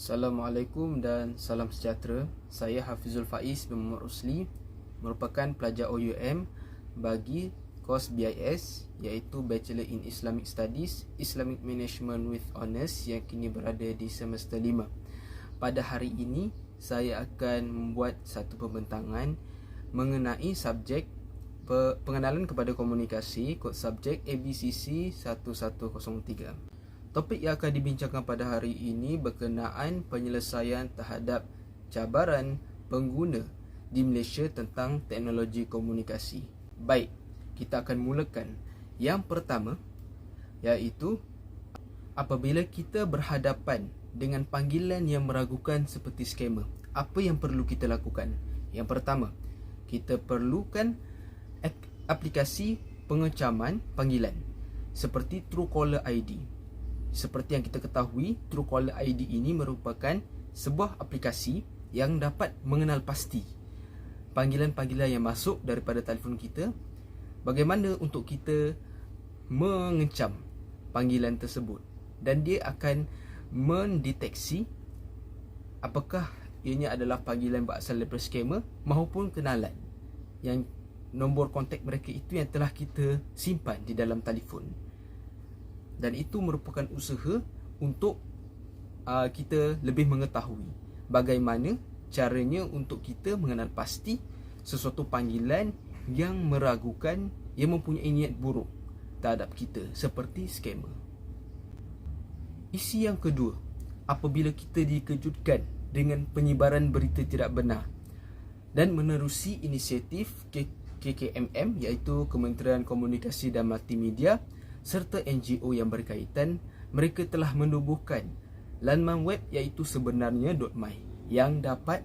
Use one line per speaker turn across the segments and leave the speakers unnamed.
Assalamualaikum dan salam sejahtera. Saya Hafizul Faiz bin Muhammad Rusli, merupakan pelajar OUM bagi kos BIS iaitu Bachelor in Islamic Studies, Islamic Management with Honours yang kini berada di semester 5. Pada hari ini, saya akan membuat satu pembentangan mengenai subjek pengenalan kepada komunikasi, kod subjek ABCC 1103. Topik yang akan dibincangkan pada hari ini berkenaan penyelesaian terhadap cabaran pengguna di Malaysia tentang teknologi komunikasi. Baik, kita akan mulakan. Yang pertama, iaitu apabila kita berhadapan dengan panggilan yang meragukan seperti skamer, apa yang perlu kita lakukan? Yang pertama, kita perlukan aplikasi pengecaman panggilan seperti Truecaller ID. Seperti yang kita ketahui, Truecaller ID ini merupakan sebuah aplikasi yang dapat mengenal pasti panggilan-panggilan yang masuk daripada telefon kita. Bagaimana untuk kita mengecam panggilan tersebut, dan dia akan mendeteksi apakah ianya adalah panggilan berasal daripada scammer maupun kenalan yang nombor kontak mereka itu yang telah kita simpan di dalam telefon. Dan itu merupakan usaha untuk kita lebih mengetahui bagaimana caranya untuk kita mengenal pasti sesuatu panggilan yang meragukan, yang mempunyai niat buruk terhadap kita, seperti scammer. Isi yang kedua, apabila kita dikejutkan dengan penyebaran berita tidak benar dan menerusi inisiatif KKMM iaitu Kementerian Komunikasi dan Multimedia serta NGO yang berkaitan, mereka telah menubuhkan laman web iaitu sebenarnya.my yang dapat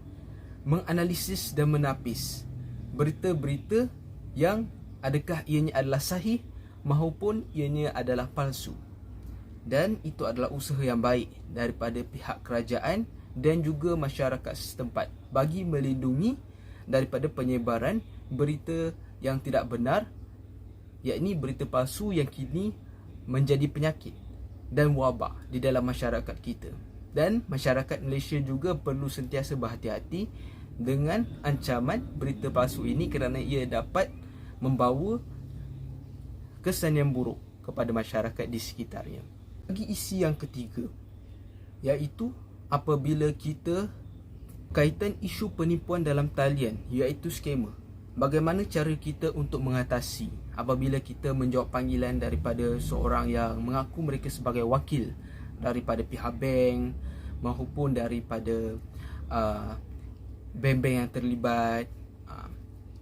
menganalisis dan menapis berita-berita yang adakah ianya adalah sahih maupun ianya adalah palsu. Dan itu adalah usaha yang baik daripada pihak kerajaan dan juga masyarakat setempat bagi melindungi daripada penyebaran berita yang tidak benar, yakni berita palsu yang kini menjadi penyakit dan wabak di dalam masyarakat kita. Dan masyarakat Malaysia juga perlu sentiasa berhati-hati dengan ancaman berita palsu ini kerana ia dapat membawa kesan yang buruk kepada masyarakat di sekitarnya. Bagi isi yang ketiga, iaitu apabila kita kaitan isu penipuan dalam talian iaitu scammer, bagaimana cara kita untuk mengatasi apabila kita menjawab panggilan daripada seorang yang mengaku mereka sebagai wakil daripada pihak bank maupun daripada bank-bank yang terlibat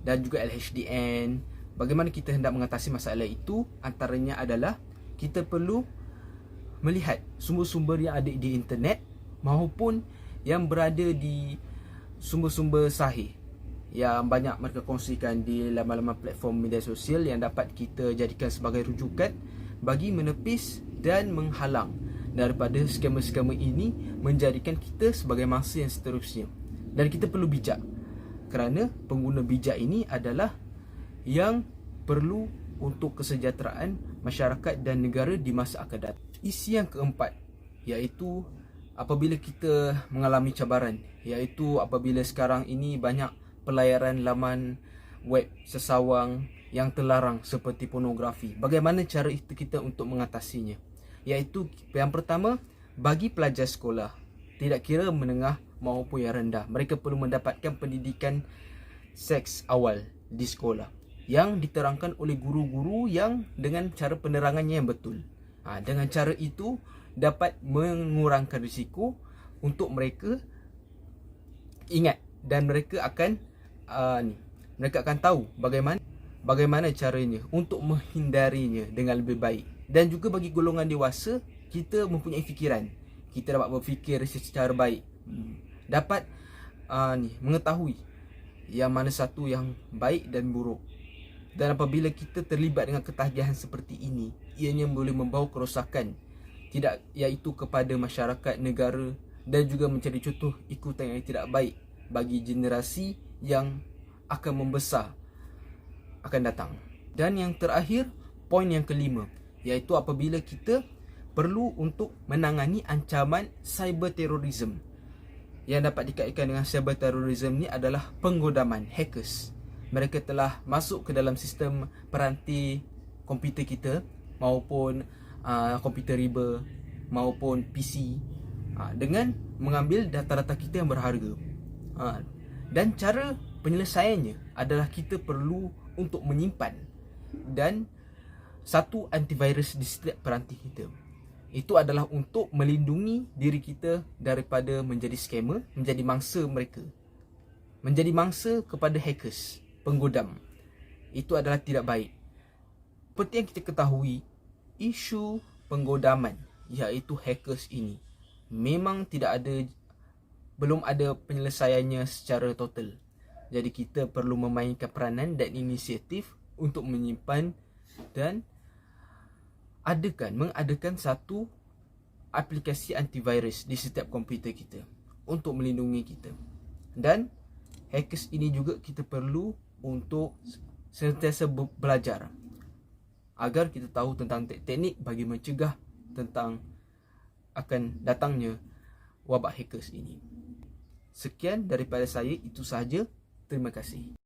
dan juga LHDN. Bagaimana kita hendak mengatasi masalah itu? Antaranya adalah kita perlu melihat sumber-sumber yang ada di internet maupun yang berada di sumber-sumber sahih yang banyak mereka kongsikan di laman-laman platform media sosial yang dapat kita jadikan sebagai rujukan bagi menepis dan menghalang daripada skamer-skamer ini menjadikan kita sebagai mangsa yang seterusnya. Dan kita perlu bijak, kerana pengguna bijak ini adalah yang perlu untuk kesejahteraan masyarakat dan negara di masa akan datang. Isi yang keempat, iaitu apabila kita mengalami cabaran, iaitu apabila sekarang ini banyak pelayaran laman web sesawang yang terlarang seperti pornografi. Bagaimana cara itu kita untuk mengatasinya? Iaitu yang pertama, bagi pelajar sekolah, tidak kira menengah maupun yang rendah, mereka perlu mendapatkan pendidikan seks awal di sekolah yang diterangkan oleh guru-guru yang dengan cara penerangannya yang betul. Dengan cara itu dapat mengurangkan risiko untuk mereka ingat, dan mereka akan tahu bagaimana caranya untuk menghindarinya dengan lebih baik. Dan juga bagi golongan dewasa, kita mempunyai fikiran, kita dapat berfikir secara baik, dapat mengetahui yang mana satu yang baik dan buruk. Dan apabila kita terlibat dengan ketagihan seperti ini, ianya boleh membawa kerosakan iaitu kepada masyarakat, negara, dan juga menjadi contoh ikutan yang tidak baik bagi generasi yang akan membesar akan datang. Dan yang terakhir, poin yang kelima, iaitu apabila kita perlu untuk menangani ancaman cyber terrorism. Yang dapat dikaitkan dengan cyber terrorism ni adalah penggodaman, hackers. Mereka telah masuk ke dalam sistem peranti komputer kita maupun komputer riba maupun PC dengan mengambil data-data kita yang berharga. Dan cara penyelesaiannya adalah kita perlu untuk menyimpan dan satu antivirus di setiap peranti kita. Itu adalah untuk melindungi diri kita daripada menjadi scammer, menjadi mangsa mereka, menjadi mangsa kepada hackers, penggodam. Itu adalah tidak baik. Seperti yang kita ketahui, isu penggodaman iaitu hackers ini memang belum ada penyelesaiannya secara total. Jadi kita perlu memainkan peranan dan inisiatif untuk menyimpan dan mengadakan satu aplikasi antivirus di setiap komputer kita untuk melindungi kita. Dan hackers ini juga kita perlu untuk sentiasa belajar agar kita tahu tentang teknik bagi mencegah tentang akan datangnya wabak hackers ini. Sekian daripada saya, itu sahaja. Terima kasih.